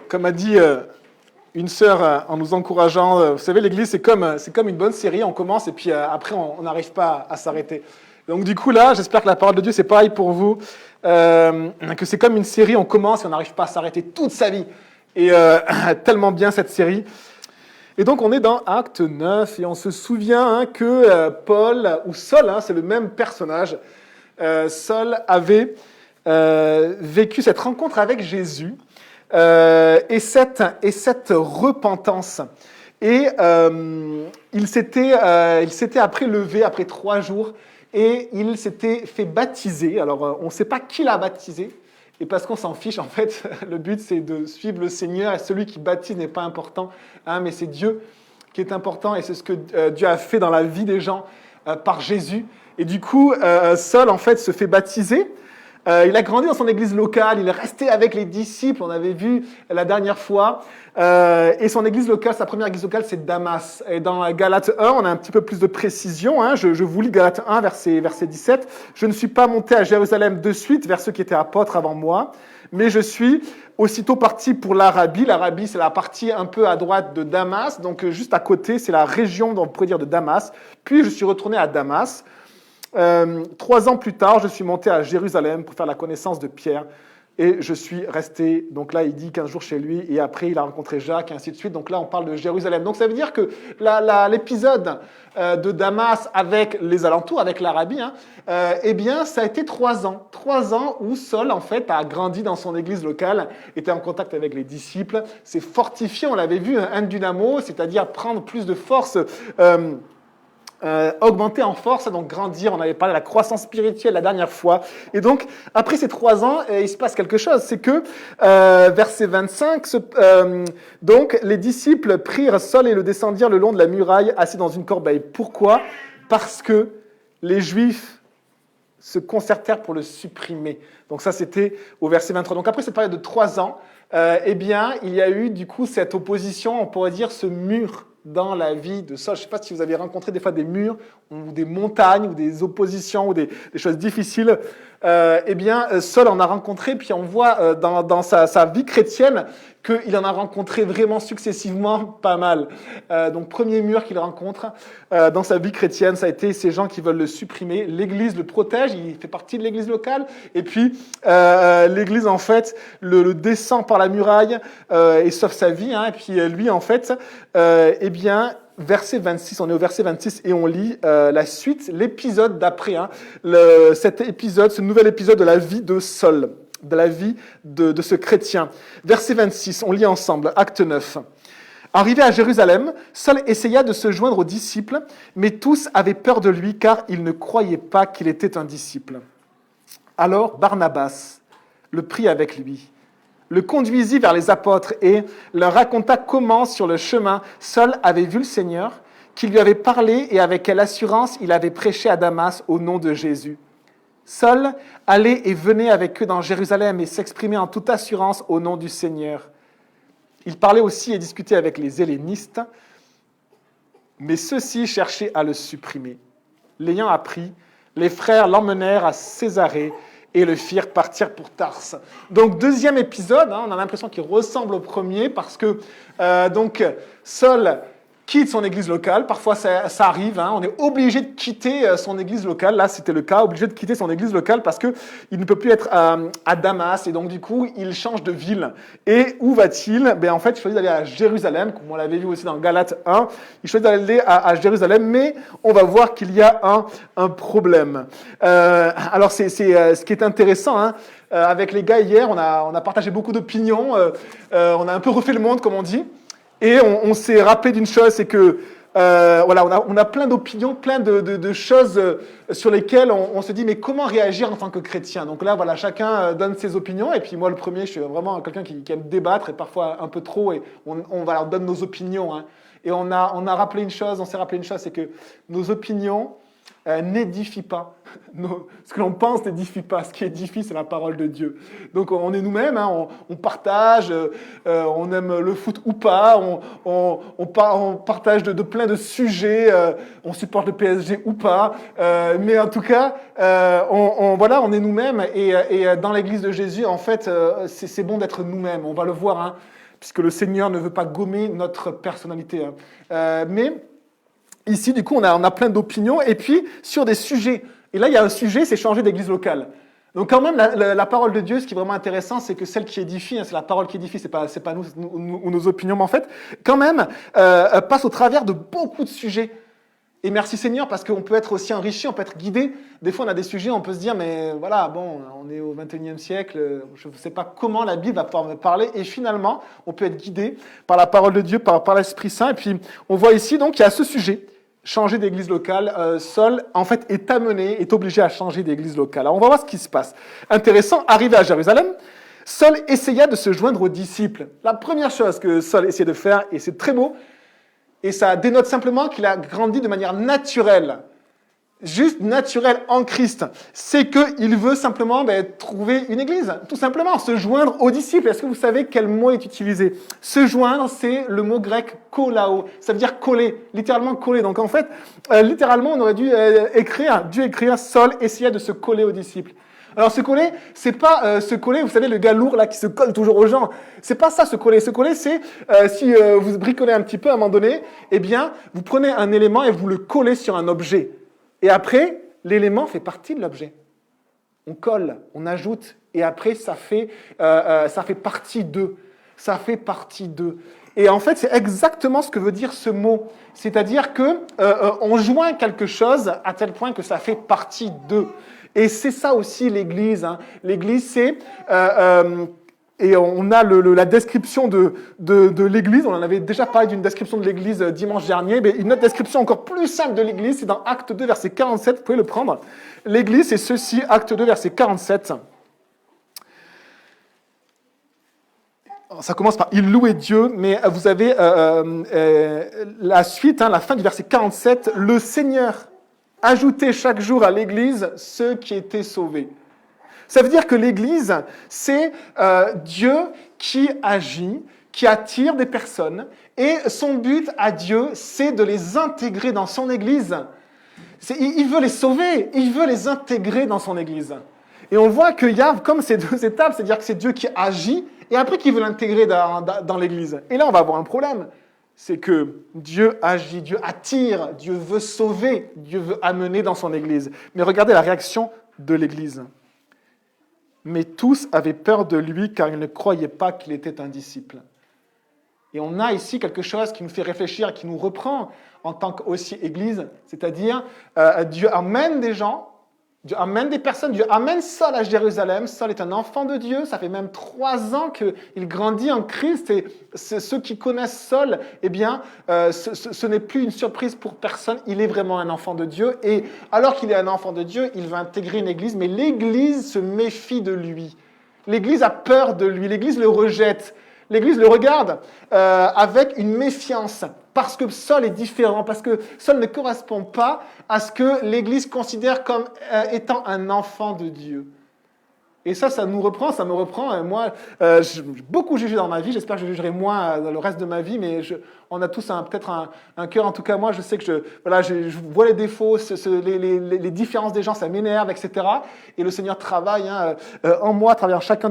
Comme a dit une sœur en nous encourageant, vous savez, l'Église, c'est comme une bonne série, on commence et puis après, on n'arrive pas à s'arrêter. Donc du coup, là, j'espère que la parole de Dieu, c'est pareil pour vous, que c'est comme une série, on commence et on n'arrive pas à s'arrêter toute sa vie. Et tellement bien cette série. Et donc, on est dans Acte 9 et on se souvient que Paul, ou Saul, c'est le même personnage, Saul avait vécu cette rencontre avec Jésus et cette repentance. Et il s'était après levé, après 3 jours, et il s'était fait baptiser. Alors, on ne sait pas qui l'a baptisé, et parce qu'on s'en fiche, en fait, le but, c'est de suivre le Seigneur, et celui qui baptise n'est pas important, mais c'est Dieu qui est important, et c'est ce que Dieu a fait dans la vie des gens par Jésus. Et du coup, Saul, en fait, se fait baptiser. Il a grandi dans son église locale, il est resté avec les disciples, on avait vu la dernière fois. Et son église locale, sa première église locale, c'est Damas. Et dans Galates 1, on a un petit peu plus de précision. Je vous lis Galates 1, verset 17. « Je ne suis pas monté à Jérusalem de suite vers ceux qui étaient apôtres avant moi, mais je suis aussitôt parti pour l'Arabie. » L'Arabie, c'est la partie un peu à droite de Damas. Donc juste à côté, c'est la région, on pourrait dire, de Damas. Puis je suis retourné à Damas. 3 ans plus tard, je suis monté à Jérusalem pour faire la connaissance de Pierre et je suis resté, donc là il dit 15 jours chez lui et après il a rencontré Jacques et ainsi de suite, donc là on parle de Jérusalem. Donc ça veut dire que l'épisode de Damas avec les alentours, avec l'Arabie, eh bien ça a été 3 ans. 3 ans où Saul en fait a grandi dans son église locale, était en contact avec les disciples, s'est fortifié, on l'avait vu, un dynamo, c'est-à-dire prendre plus de force, augmenter en force, donc grandir. On avait parlé de la croissance spirituelle la dernière fois. Et donc, après ces 3 ans, il se passe quelque chose. C'est que, verset 25, donc les disciples prirent Saul et le descendirent le long de la muraille, assis dans une corbeille. Pourquoi ? Parce que les Juifs se concertèrent pour le supprimer. Donc ça, c'était au verset 23. Donc après cette période de 3 ans, eh bien, il y a eu du coup cette opposition, on pourrait dire ce mur dans la vie de Saul. Je ne sais pas si vous avez rencontré des fois des murs ou des montagnes ou des oppositions ou des choses difficiles. Eh bien, Saul en a rencontré, puis on voit dans sa vie chrétienne qu'il en a rencontré vraiment successivement pas mal. Donc, premier mur qu'il rencontre dans sa vie chrétienne, ça a été ces gens qui veulent le supprimer. L'Église le protège, il fait partie de l'Église locale, et puis l'Église, en fait, le descend par la muraille et sauve sa vie. Et puis lui, en fait, eh bien, verset 26, on est au verset 26 et on lit la suite, l'épisode d'après, ce nouvel épisode de la vie de Saul, de la vie de ce chrétien. Verset 26, on lit ensemble, Acte 9. Arrivé à Jérusalem, Saul essaya de se joindre aux disciples, mais tous avaient peur de lui car ils ne croyaient pas qu'il était un disciple. Alors Barnabas le prit avec lui, le conduisit vers les apôtres et leur raconta comment, sur le chemin, Saul avait vu le Seigneur, qu'il lui avait parlé et avec quelle assurance il avait prêché à Damas au nom de Jésus. Saul allait et venait avec eux dans Jérusalem et s'exprimait en toute assurance au nom du Seigneur. Il parlait aussi et discutait avec les hellénistes, mais ceux-ci cherchaient à le supprimer. L'ayant appris, les frères l'emmenèrent à Césarée et le firent partir pour Tarse. Donc, deuxième épisode, on a l'impression qu'il ressemble au premier parce que donc Saul quitte son église locale. Parfois, ça arrive, on est obligé de quitter son église locale. Là, c'était le cas, obligé de quitter son église locale parce qu'il ne peut plus être à Damas. Et donc, du coup, il change de ville. Et où va-t-il ? En fait, il choisit d'aller à Jérusalem, comme on l'avait vu aussi dans Galates 1. Il choisit d'aller à Jérusalem, mais on va voir qu'il y a un problème. Alors, c'est ce qui est intéressant, avec les gars hier, on a partagé beaucoup d'opinions. On a un peu refait le monde, comme on dit. Et on s'est rappelé d'une chose, c'est que on a plein d'opinions, plein de choses sur lesquelles on se dit mais comment réagir en tant que chrétien. Donc là, voilà, chacun donne ses opinions. Et puis moi, le premier, je suis vraiment quelqu'un qui aime débattre et parfois un peu trop. Et on donne nos opinions. Et on s'est rappelé une chose, c'est que nos opinions, n'édifie pas. Ce que l'on pense n'édifie pas. Ce qui édifie, c'est la parole de Dieu. Donc on est nous-mêmes, hein, on partage, on aime le foot ou pas, on partage de plein de sujets, on supporte le PSG ou pas, mais en tout cas, on est nous-mêmes et dans l'Église de Jésus, en fait, c'est bon d'être nous-mêmes. On va le voir, hein, puisque le Seigneur ne veut pas gommer notre personnalité. Hein. Mais ici, du coup, on a plein d'opinions, et puis sur des sujets. Et là, il y a un sujet, c'est changer d'église locale. Donc quand même, la parole de Dieu, ce qui est vraiment intéressant, c'est que celle qui édifie, hein, c'est la parole qui édifie, c'est pas nous ou nos opinions, mais en fait, quand même, passe au travers de beaucoup de sujets. Et merci Seigneur, parce qu'on peut être aussi enrichi, on peut être guidé. Des fois, on a des sujets, on peut se dire, mais voilà, bon, on est au XXIe siècle, je ne sais pas comment la Bible va pouvoir me parler. Et finalement, on peut être guidé par la parole de Dieu, par l'Esprit Saint. Et puis, on voit ici, donc, il y a ce sujet. Changer d'église locale, Saul, en fait, est obligé à changer d'église locale. Alors, on va voir ce qui se passe. Intéressant, arrivé à Jérusalem, Saul essaya de se joindre aux disciples. La première chose que Saul essayait de faire, et c'est très beau, et ça dénote simplement qu'il a grandi de manière naturelle, juste naturelle en Christ, c'est qu'il veut simplement trouver une église, tout simplement, se joindre aux disciples. Est-ce que vous savez quel mot est utilisé? Se joindre, c'est le mot grec kolao, ça veut dire coller, littéralement coller. Donc en fait, littéralement, on aurait dû écrire Saul essaya de se coller aux disciples. Alors se coller, c'est pas se coller, vous savez, le gars lourd là qui se colle toujours aux gens. C'est pas ça se coller. Se coller, c'est si vous bricolez un petit peu à un moment donné, eh bien, vous prenez un élément et vous le collez sur un objet. Et après, l'élément fait partie de l'objet. On colle, on ajoute, et après, ça fait partie d'eux. Ça fait partie d'eux. Et en fait, c'est exactement ce que veut dire ce mot. C'est-à-dire que on joint quelque chose à tel point que ça fait partie d'eux. Et c'est ça aussi l'Église. Hein. L'Église, c'est... et on a la description de l'Église. On en avait déjà parlé d'une description de l'Église dimanche dernier. Mais une autre description encore plus simple de l'Église, c'est dans Acte 2, verset 47. Vous pouvez le prendre. L'Église, c'est ceci, Acte 2, verset 47. Ça commence par « Il louait Dieu », mais vous avez la suite, hein, la fin du verset 47. « Le Seigneur ajoutait chaque jour à l'Église ceux qui étaient sauvés. » Ça veut dire que l'Église, c'est Dieu qui agit, qui attire des personnes, et son but à Dieu, c'est de les intégrer dans son Église. Il veut les sauver, il veut les intégrer dans son Église. Et on voit qu'il y a comme ces deux étapes, c'est-à-dire que c'est Dieu qui agit, et après qu'il veut l'intégrer dans l'Église. Et là, on va avoir un problème. C'est que Dieu agit, Dieu attire, Dieu veut sauver, Dieu veut amener dans son Église. Mais regardez la réaction de l'Église. Mais tous avaient peur de lui car ils ne croyaient pas qu'il était un disciple. Et on a ici quelque chose qui nous fait réfléchir, qui nous reprend en tant qu'aussi Église, c'est-à-dire Dieu amène des gens, Dieu amène des personnes, Dieu amène Saul à Jérusalem. Saul est un enfant de Dieu, ça fait même 3 ans qu'il grandit en Christ, et ceux qui connaissent Saul, eh bien, ce n'est plus une surprise pour personne, il est vraiment un enfant de Dieu, et alors qu'il est un enfant de Dieu, il va intégrer une église, mais l'église se méfie de lui. L'église a peur de lui, l'église le rejette. L'Église le regarde avec une méfiance, parce que Saul est différent, parce que Saul ne correspond pas à ce que l'Église considère comme étant un enfant de Dieu. Et ça me reprend. Moi, j'ai beaucoup jugé dans ma vie, j'espère que je jugerai moins dans le reste de ma vie, mais on a tous peut-être un cœur, en tout cas moi, je sais que je vois les défauts, les différences des gens, ça m'énerve, etc. Et le Seigneur travaille en moi, travaille en chacun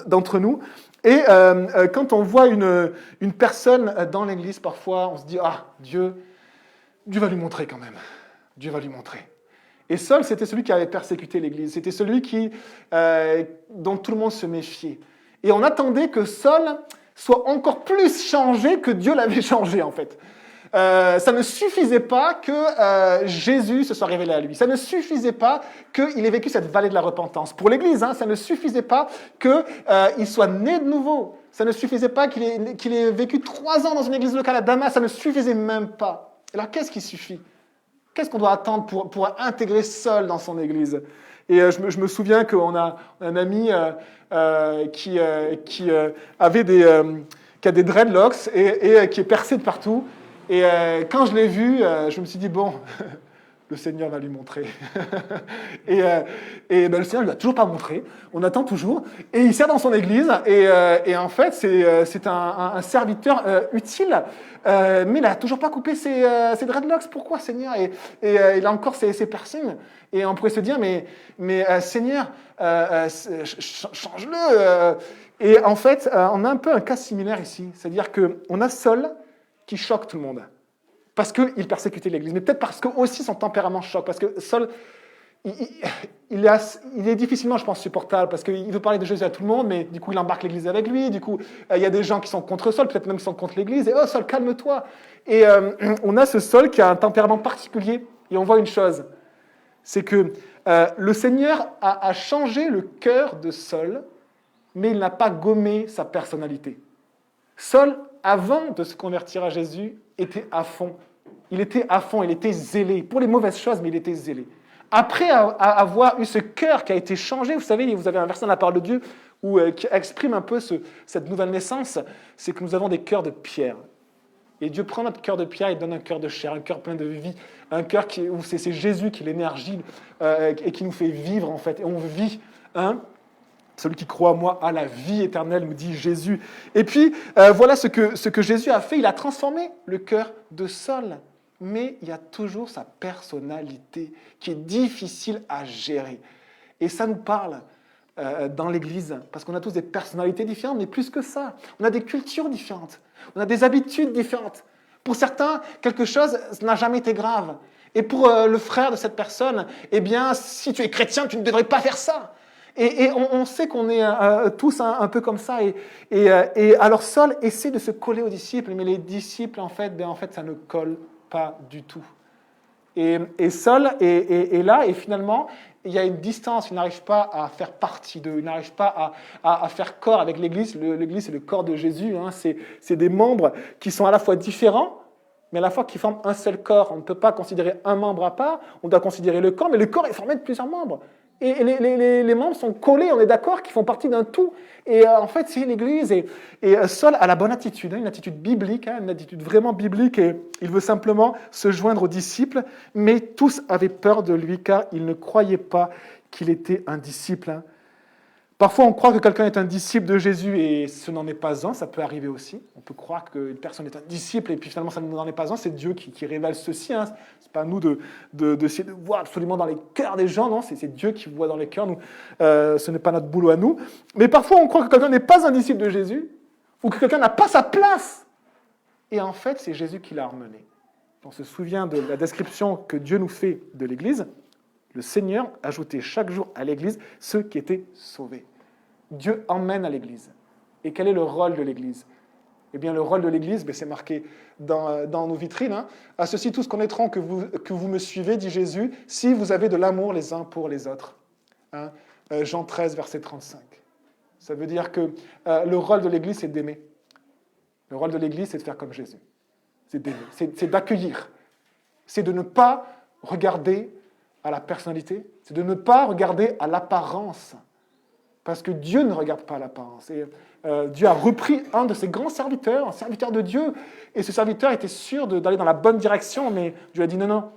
d'entre nous. Et quand on voit une personne dans l'Église, parfois, on se dit « Ah, Dieu va lui montrer quand même. Dieu va lui montrer. » Et Saul, c'était celui qui avait persécuté l'Église. C'était celui dont tout le monde se méfiait. Et on attendait que Saul soit encore plus changé que Dieu l'avait changé, en fait. Ça ne suffisait pas que Jésus se soit révélé à lui. Ça ne suffisait pas qu'il ait vécu cette vallée de la repentance. Pour l'Église, ça ne suffisait pas qu'il soit né de nouveau. Ça ne suffisait pas qu'il ait vécu 3 ans dans une église locale à Damas. Ça ne suffisait même pas. Alors qu'est-ce qui suffit ? Qu'est-ce qu'on doit attendre pour intégrer Saul dans son église ? Et je me souviens qu'on a un ami qui a des dreadlocks et qui est percé de partout. Et quand je l'ai vu, je me suis dit, bon, le Seigneur va lui montrer. et le Seigneur ne lui a toujours pas montré. On attend toujours. Et il sert dans son église. Et en fait, c'est un serviteur utile. Mais il n'a toujours pas coupé ses dreadlocks. Pourquoi, Seigneur? Et il a encore ses piercings. Et on pourrait se dire, mais Seigneur, change-le. Et en fait, on a un peu un cas similaire ici. C'est-à-dire qu'on a Saul qui choque tout le monde. Parce qu'il persécutait l'Église, mais peut-être parce que aussi son tempérament choque, parce que Saul, il est difficilement, je pense, supportable, parce qu'il veut parler de Jésus à tout le monde, mais du coup, il embarque l'Église avec lui, du coup, il y a des gens qui sont contre Saul, peut-être même qui sont contre l'Église, et « Oh, Saul, calme-toi !» Et on a ce Saul qui a un tempérament particulier, et on voit une chose, c'est que le Seigneur a changé le cœur de Saul, mais il n'a pas gommé sa personnalité. Saul, avant de se convertir à Jésus, était à fond. Il était à fond, il était zélé. Pour les mauvaises choses, mais il était zélé. Après avoir eu ce cœur qui a été changé, vous savez, vous avez un verset dans la parole de Dieu qui exprime un peu cette nouvelle naissance, c'est que nous avons des cœurs de pierre. Et Dieu prend notre cœur de pierre et donne un cœur de chair, un cœur plein de vie, un cœur où c'est Jésus qui est l'énergie et qui nous fait vivre, en fait. Et on vit, hein. Celui qui croit en moi a la vie éternelle, nous dit Jésus. Et puis, voilà ce que Jésus a fait. Il a transformé le cœur de Saul. Mais il y a toujours sa personnalité qui est difficile à gérer. Et ça nous parle dans l'Église, parce qu'on a tous des personnalités différentes, mais plus que ça. On a des cultures différentes. On a des habitudes différentes. Pour certains, quelque chose n'a jamais été grave. Et pour le frère de cette personne, eh bien, si tu es chrétien, tu ne devrais pas faire ça. Et on sait qu'on est tous un peu comme ça. Et alors Saul essaie de se coller aux disciples, mais les disciples, en fait, ça ne colle pas du tout. Et Saul est là, et finalement, il y a une distance. Il n'arrive pas à faire partie d'eux. Il n'arrive pas à faire corps avec l'Église. L'Église, c'est le corps de Jésus. Hein. C'est des membres qui sont à la fois différents, mais à la fois qui forment un seul corps. On ne peut pas considérer un membre à part. On doit considérer le corps, mais le corps est formé de plusieurs membres. Et les membres sont collés, on est d'accord, qu'ils font partie d'un tout. Et en fait, c'est l'Église. Et Saul a la bonne attitude, hein, une attitude biblique, hein, une attitude vraiment biblique. Et il veut simplement se joindre aux disciples. Mais tous avaient peur de lui, car ils ne croyaient pas qu'il était un disciple. Hein. Parfois, on croit que quelqu'un est un disciple de Jésus et ce n'en est pas un, ça peut arriver aussi. On peut croire qu'une personne est un disciple et puis finalement, ça n'en est pas un. C'est Dieu qui révèle ceci. Hein. Ce n'est pas à nous d'essayer de voir absolument dans les cœurs des gens, non, c'est Dieu qui voit dans les cœurs. Nous, ce n'est pas notre boulot à nous. Mais parfois, on croit que quelqu'un n'est pas un disciple de Jésus ou que quelqu'un n'a pas sa place. Et en fait, c'est Jésus qui l'a emmené. On se souvient de la description que Dieu nous fait de l'Église. Le Seigneur ajoutait chaque jour à l'Église ceux qui étaient sauvés. Dieu emmène à l'Église. Et quel est le rôle de l'Église? Eh bien, le rôle de l'Église, c'est marqué dans nos vitrines. Hein. À ceci tous connaîtront que vous me suivez, dit Jésus, si vous avez de l'amour les uns pour les autres. Hein. Jean 13, verset 35. Ça veut dire que le rôle de l'Église, c'est d'aimer. Le rôle de l'Église, c'est de faire comme Jésus. C'est d'aimer, c'est d'accueillir. C'est de ne pas regarder à la personnalité, c'est de ne pas regarder à l'apparence. Parce que Dieu ne regarde pas l'apparence. Et Dieu a repris un de ses grands serviteurs, un serviteur de Dieu, et ce serviteur était sûr d'aller dans la bonne direction, mais Dieu a dit non,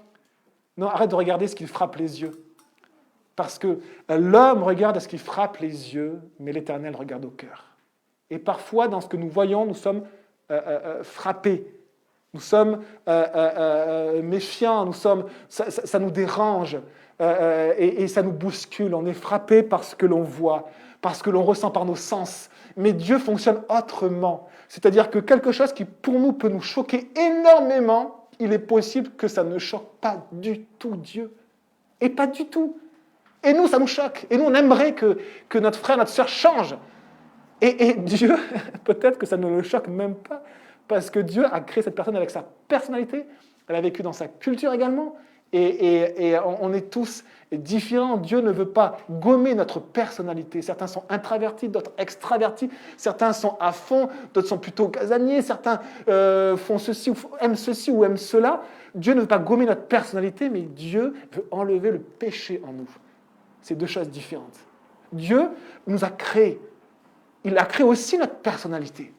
arrête de regarder ce qui frappe les yeux. Parce que l'homme regarde à ce qui frappe les yeux, mais l'Éternel regarde au cœur. Et parfois, dans ce que nous voyons, nous sommes frappés. Nous sommes méfiants, ça nous dérange et ça nous bouscule. On est frappé par ce que l'on voit, par ce que l'on ressent par nos sens. Mais Dieu fonctionne autrement. C'est-à-dire que quelque chose qui, pour nous, peut nous choquer énormément, il est possible que ça ne choque pas du tout Dieu. Et pas du tout. Et nous, ça nous choque. Et nous, on aimerait que notre frère, notre sœur change. Et Dieu, peut-être que ça ne le choque même pas. Parce que Dieu a créé cette personne avec sa personnalité, elle a vécu dans sa culture également, et on est tous différents. Dieu ne veut pas gommer notre personnalité. Certains sont introvertis, d'autres extravertis, certains sont à fond, d'autres sont plutôt casaniers, certains font ceci ou aiment cela. Dieu ne veut pas gommer notre personnalité, mais Dieu veut enlever le péché en nous. C'est deux choses différentes. Dieu nous a créés. Il a créé aussi notre personnalité.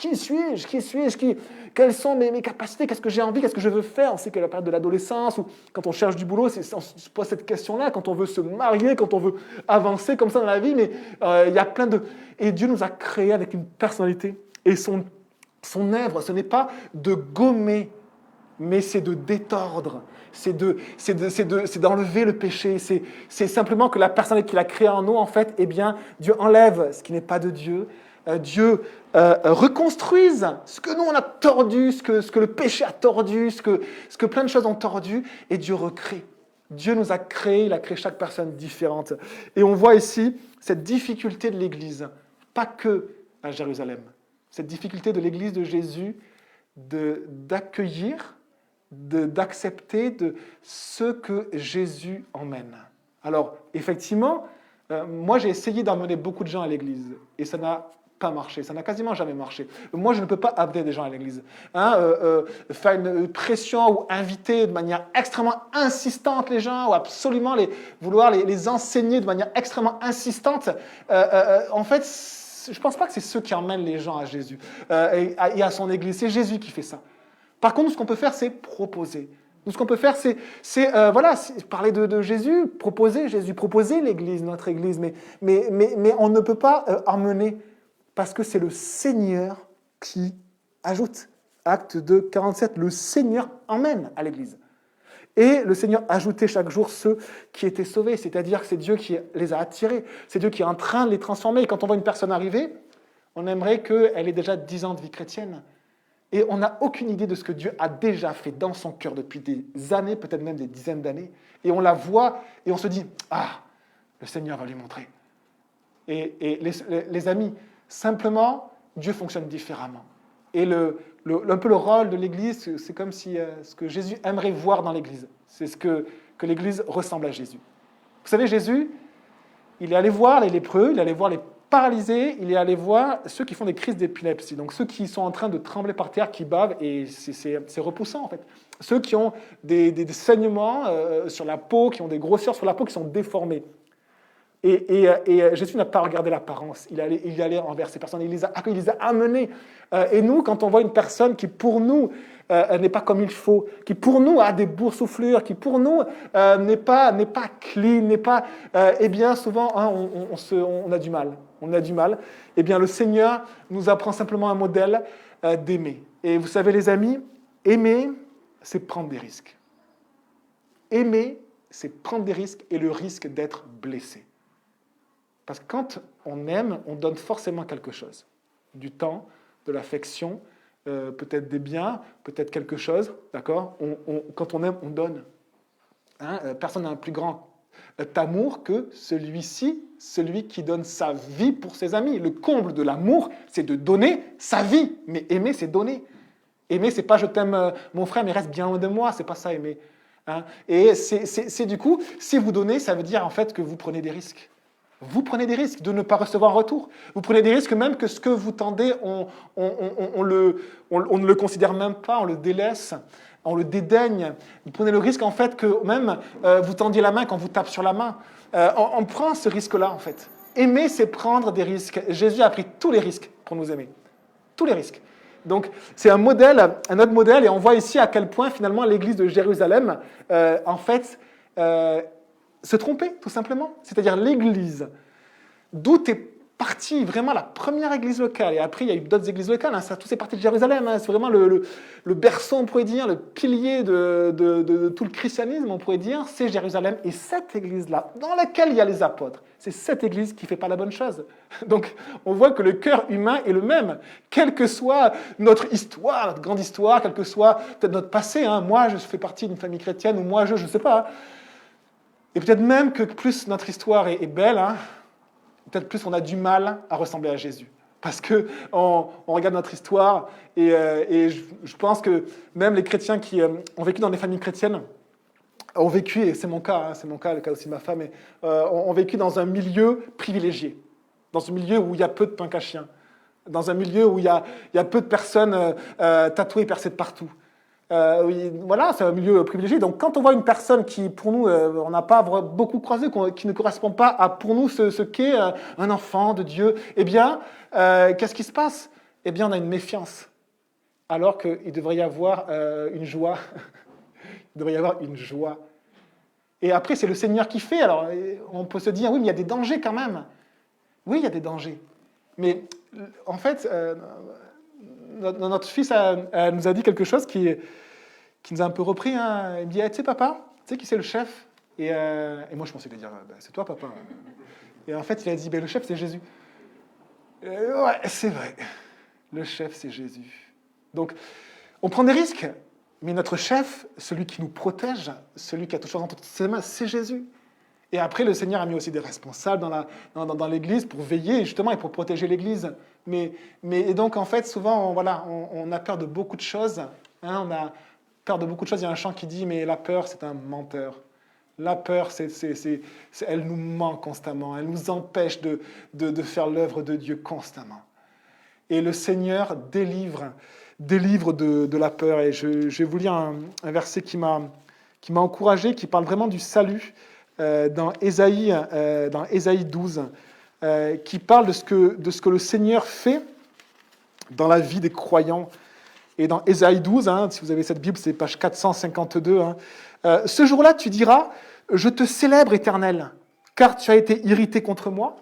Qui suis-je? Quelles sont mes capacités? Qu'est-ce que j'ai envie? Qu'est-ce que je veux faire? On sait que la période de l'adolescence, ou quand on cherche du boulot, on se pose cette question-là, quand on veut se marier, quand on veut avancer comme ça dans la vie, mais il y a plein de... Et Dieu nous a créés avec une personnalité. Et son œuvre, ce n'est pas de gommer, mais c'est de détordre, c'est d'enlever le péché, c'est simplement que la personne qu'il a créée en nous, en fait, eh bien, Dieu enlève ce qui n'est pas de Dieu, Dieu reconstruise ce que nous on a tordu, ce que le péché a tordu, ce que plein de choses ont tordu, et Dieu recrée. Dieu nous a créés, il a créé chaque personne différente. Et on voit ici cette difficulté de l'Église, pas que à Jérusalem, cette difficulté de l'Église de Jésus d'accueillir, d'accepter de ce que Jésus emmène. Alors, effectivement, moi j'ai essayé d'emmener beaucoup de gens à l'église et ça n'a pas marché, ça n'a quasiment jamais marché. Moi je ne peux pas amener des gens à l'église. Faire une pression ou inviter de manière extrêmement insistante les gens ou absolument vouloir les enseigner de manière extrêmement insistante, en fait, je ne pense pas que c'est ceux qui emmènent les gens à Jésus et à son église. C'est Jésus qui fait ça. Par contre, ce qu'on peut faire, c'est proposer. Nous, ce qu'on peut faire, c'est parler de Jésus, proposer l'Église, notre Église, mais on ne peut pas emmener, parce que c'est le Seigneur qui ajoute. Acte 2, 47, le Seigneur emmène à l'Église. Et le Seigneur ajoutait chaque jour ceux qui étaient sauvés, c'est-à-dire que c'est Dieu qui les a attirés, c'est Dieu qui est en train de les transformer. Et quand on voit une personne arriver, on aimerait qu'elle ait déjà 10 ans de vie chrétienne. Et on n'a aucune idée de ce que Dieu a déjà fait dans son cœur depuis des années, peut-être même des dizaines d'années. Et on la voit et on se dit « Ah, le Seigneur va lui montrer ». Et les amis, simplement, Dieu fonctionne différemment. Et un peu le rôle de l'Église, c'est comme si ce que Jésus aimerait voir dans l'Église. C'est ce que l'Église ressemble à Jésus. Vous savez, Jésus, il est allé voir les lépreux, il est allé voir les paralysés, il est allé voir ceux qui font des crises d'épilepsie, donc ceux qui sont en train de trembler par terre, qui bavent, et c'est repoussant en fait. Ceux qui ont des saignements sur la peau, qui ont des grosseurs sur la peau, qui sont déformés. Et Jésus n'a pas regardé l'apparence, il allait envers ces personnes, il les a amenés. Et nous, quand on voit une personne qui pour nous n'est pas comme il faut, qui pour nous a des boursouflures, qui pour nous n'est pas clean, n'est pas... eh bien souvent, on a du mal. On a du mal. Eh bien le Seigneur nous apprend simplement un modèle d'aimer. Et vous savez les amis, aimer, c'est prendre des risques. Aimer, c'est prendre des risques et le risque d'être blessé. Parce que quand on aime, on donne forcément quelque chose. Du temps, de l'affection, peut-être des biens, peut-être quelque chose, d'accord ? Quand on aime, on donne. Personne n'a un plus grand amour que celui qui donne sa vie pour ses amis. Le comble de l'amour, c'est de donner sa vie. Mais aimer, c'est donner. Aimer, c'est pas « je t'aime mon frère, mais reste bien loin de moi », c'est pas ça aimer. Et c'est du coup, si vous donnez, ça veut dire en fait que vous prenez des risques. Vous prenez des risques de ne pas recevoir un retour. Vous prenez des risques même que ce que vous tendez, on ne le considère même pas, on le délaisse, on le dédaigne. Vous prenez le risque en fait que même vous tendiez la main quand vous tape sur la main. On prend ce risque-là en fait. Aimer, c'est prendre des risques. Jésus a pris tous les risques pour nous aimer. Tous les risques. Donc c'est un autre modèle, et on voit ici à quel point finalement l'église de Jérusalem, en fait, se tromper, tout simplement. C'est-à-dire l'église, d'où est partie vraiment la première église locale, et après il y a eu d'autres églises locales, tout c'est parti de Jérusalem, c'est vraiment le berceau, on pourrait dire, le pilier de tout le christianisme, on pourrait dire, c'est Jérusalem, et cette église-là, dans laquelle il y a les apôtres, c'est cette église qui ne fait pas la bonne chose. Donc on voit que le cœur humain est le même, quelle que soit notre histoire, notre grande histoire, quel que soit peut-être notre passé, moi je fais partie d'une famille chrétienne, ou moi je ne sais pas, et peut-être même que plus notre histoire est belle, peut-être plus on a du mal à ressembler à Jésus. Parce qu'on regarde notre histoire, et je pense que même les chrétiens qui ont vécu dans des familles chrétiennes ont vécu, et c'est mon cas, le cas aussi de ma femme, ont vécu dans un milieu privilégié, dans un milieu où il y a peu de punk à chiens, dans un milieu où il y a peu de personnes tatouées et percées de partout. Voilà, c'est un milieu privilégié. Donc, quand on voit une personne qui, pour nous, on n'a pas beaucoup croisé, qui ne correspond pas à, pour nous, ce qu'est un enfant de Dieu, eh bien, qu'est-ce qui se passe ? eh bien on a une méfiance, alors qu'il devrait y avoir une joie. Il devrait y avoir une joie. Et après, c'est le Seigneur qui fait. Alors, on peut se dire, oui, mais il y a des dangers quand même. Oui, il y a des dangers. Mais en fait, notre fils nous a dit quelque chose qui nous a un peu repris. Hein. Il me dit, tu sais, papa, tu sais qui c'est le chef et moi, je pensais lui dire, c'est toi, papa. Et en fait, il a dit, le chef, c'est Jésus. Ouais, c'est vrai. Le chef, c'est Jésus. Donc, on prend des risques. Mais notre chef, celui qui nous protège, celui qui a toutes choses entre ses mains, c'est Jésus. Et après, le Seigneur a mis aussi des responsables dans l'Église pour veiller, justement, et pour protéger l'Église. Et donc, en fait, souvent, on a peur de beaucoup de choses. Hein, on a peur de beaucoup de choses. Il y a un chant qui dit, mais la peur, c'est un menteur. La peur, elle nous ment constamment. Elle nous empêche de faire l'œuvre de Dieu constamment. Et le Seigneur délivre de la peur. Et je vais vous lire un verset qui m'a encouragé, qui parle vraiment du salut dans Ésaïe 12, qui parle de ce que le Seigneur fait dans la vie des croyants. Et dans Ésaïe 12, si vous avez cette Bible, c'est page 452, ce jour-là, tu diras, je te célèbre, Éternel, car tu as été irrité contre moi,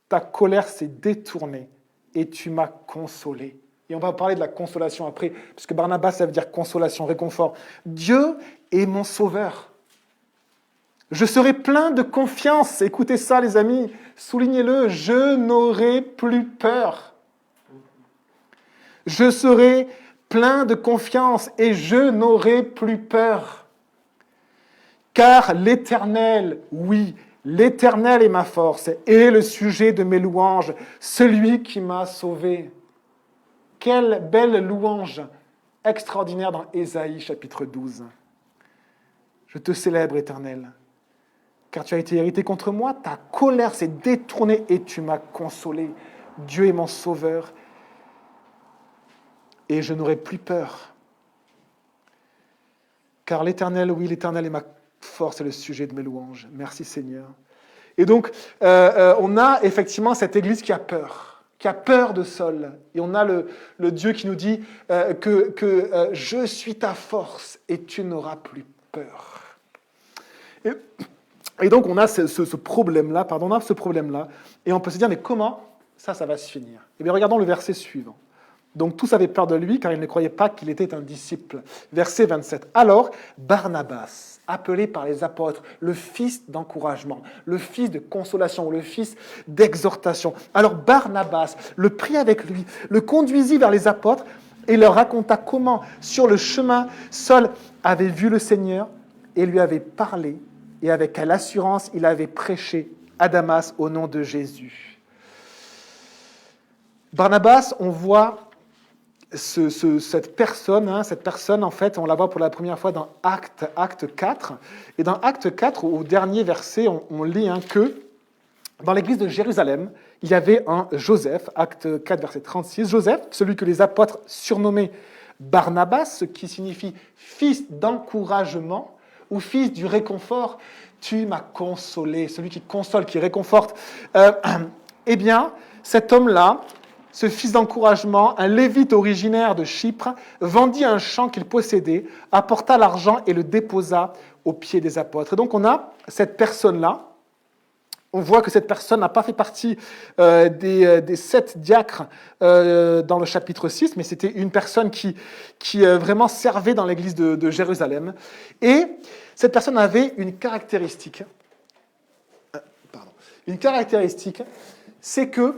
ta colère s'est détournée et tu m'as consolé. Et on va parler de la consolation après, parce que Barnabas, ça veut dire consolation, réconfort. Dieu est mon sauveur. Je serai plein de confiance. Écoutez ça, les amis, soulignez-le, je n'aurai plus peur. Je serai plein de confiance et je n'aurai plus peur. Car l'Éternel, oui, l'Éternel est ma force et le sujet de mes louanges, celui qui m'a sauvé. Quelle belle louange extraordinaire dans Ésaïe chapitre 12. Je te célèbre, Éternel, car tu as été irrité contre moi, ta colère s'est détournée et tu m'as consolé. Dieu est mon sauveur et je n'aurai plus peur. Car l'Éternel, oui, l'Éternel est ma force et le sujet de mes louanges. Merci Seigneur. Et donc, on a effectivement cette Église qui a peur de Saul. Et on a le Dieu qui nous dit que je suis ta force et tu n'auras plus peur. Et donc, on a ce problème-là, et on peut se dire, mais comment ça va se finir? Eh bien, regardons le verset suivant. Donc, tous avaient peur de lui, car ils ne croyaient pas qu'il était un disciple. Verset 27. Alors, Barnabas, appelé par les apôtres, le fils d'encouragement, le fils de consolation, le fils d'exhortation. Alors, Barnabas le prit avec lui, le conduisit vers les apôtres, et leur raconta comment, sur le chemin, Saul avait vu le Seigneur, et lui avait parlé, et avec quelle assurance il avait prêché à Damas au nom de Jésus. Barnabas, on voit cette personne, en fait, on la voit pour la première fois dans Acte 4. Et dans Acte 4, au dernier verset, on lit que dans l'église de Jérusalem, il y avait un Joseph, Acte 4, verset 36. Joseph, celui que les apôtres surnommaient Barnabas, ce qui signifie fils d'encouragement ou fils du réconfort. Tu m'as consolé, celui qui console, qui réconforte. Eh bien, cet homme-là, ce fils d'encouragement, un lévite originaire de Chypre, vendit un champ qu'il possédait, apporta l'argent et le déposa aux pieds des apôtres. Et donc on a cette personne-là, on voit que cette personne n'a pas fait partie des 7 diacres dans le chapitre 6, mais c'était une personne qui vraiment servait dans l'église de Jérusalem. Et cette personne avait une caractéristique. Une caractéristique, c'est que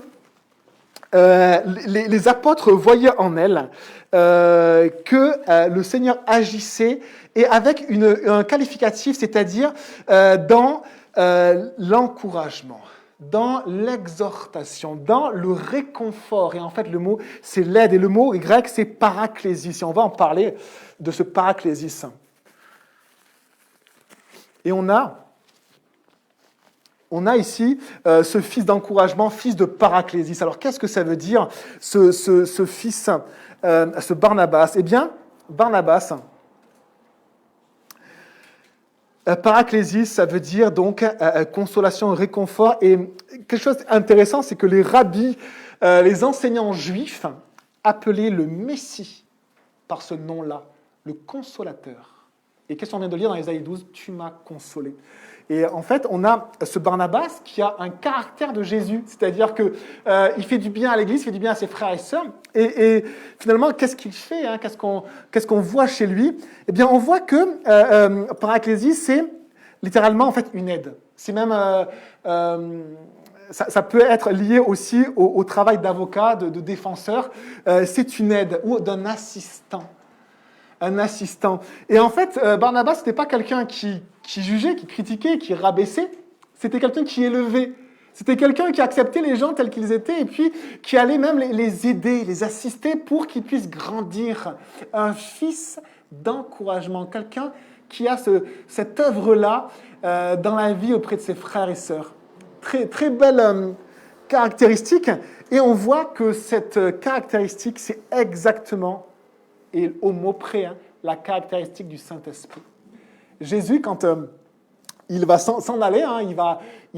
les apôtres voyaient en elle que le Seigneur agissait, et avec un qualificatif, c'est-à-dire dans l'encouragement, dans l'exhortation, dans le réconfort. Et en fait, le mot, c'est l'aide. Et le mot grec, c'est paraklésis. Et on va en parler de ce paraklésis. Et on a ici ce fils d'encouragement, fils de paraklésis. Alors, qu'est-ce que ça veut dire, ce fils, ce Barnabas? Eh bien, Barnabas, paraklésis, ça veut dire donc consolation, réconfort. Et quelque chose d'intéressant, c'est que les rabbis, les enseignants juifs, appelé le Messie par ce nom-là, le consolateur. Et qu'est-ce qu'on vient de lire dans Ésaïe 12? Tu m'as consolé. Et en fait, on a ce Barnabas qui a un caractère de Jésus, c'est-à-dire que il fait du bien à l'Église, il fait du bien à ses frères et sœurs. Et finalement, qu'est-ce qu'il fait, hein? Qu'est-ce qu'on voit chez lui? Eh bien, on voit que paraclésie, c'est littéralement en fait une aide. C'est même ça peut être lié aussi au travail d'avocat, de défenseur. C'est une aide ou d'un assistant. Un assistant. Et en fait, Barnabas, c'était pas quelqu'un qui jugeait, qui critiquait, qui rabaissait. C'était quelqu'un qui élevait. C'était quelqu'un qui acceptait les gens tels qu'ils étaient et puis qui allait même les aider, les assister pour qu'ils puissent grandir. Un fils d'encouragement. Quelqu'un qui a cette œuvre-là dans la vie auprès de ses frères et sœurs. Très, très belle caractéristique. Et on voit que cette caractéristique, c'est exactement, et au mot près, hein, la caractéristique du Saint-Esprit. Jésus, quand il va s'en aller, hein, il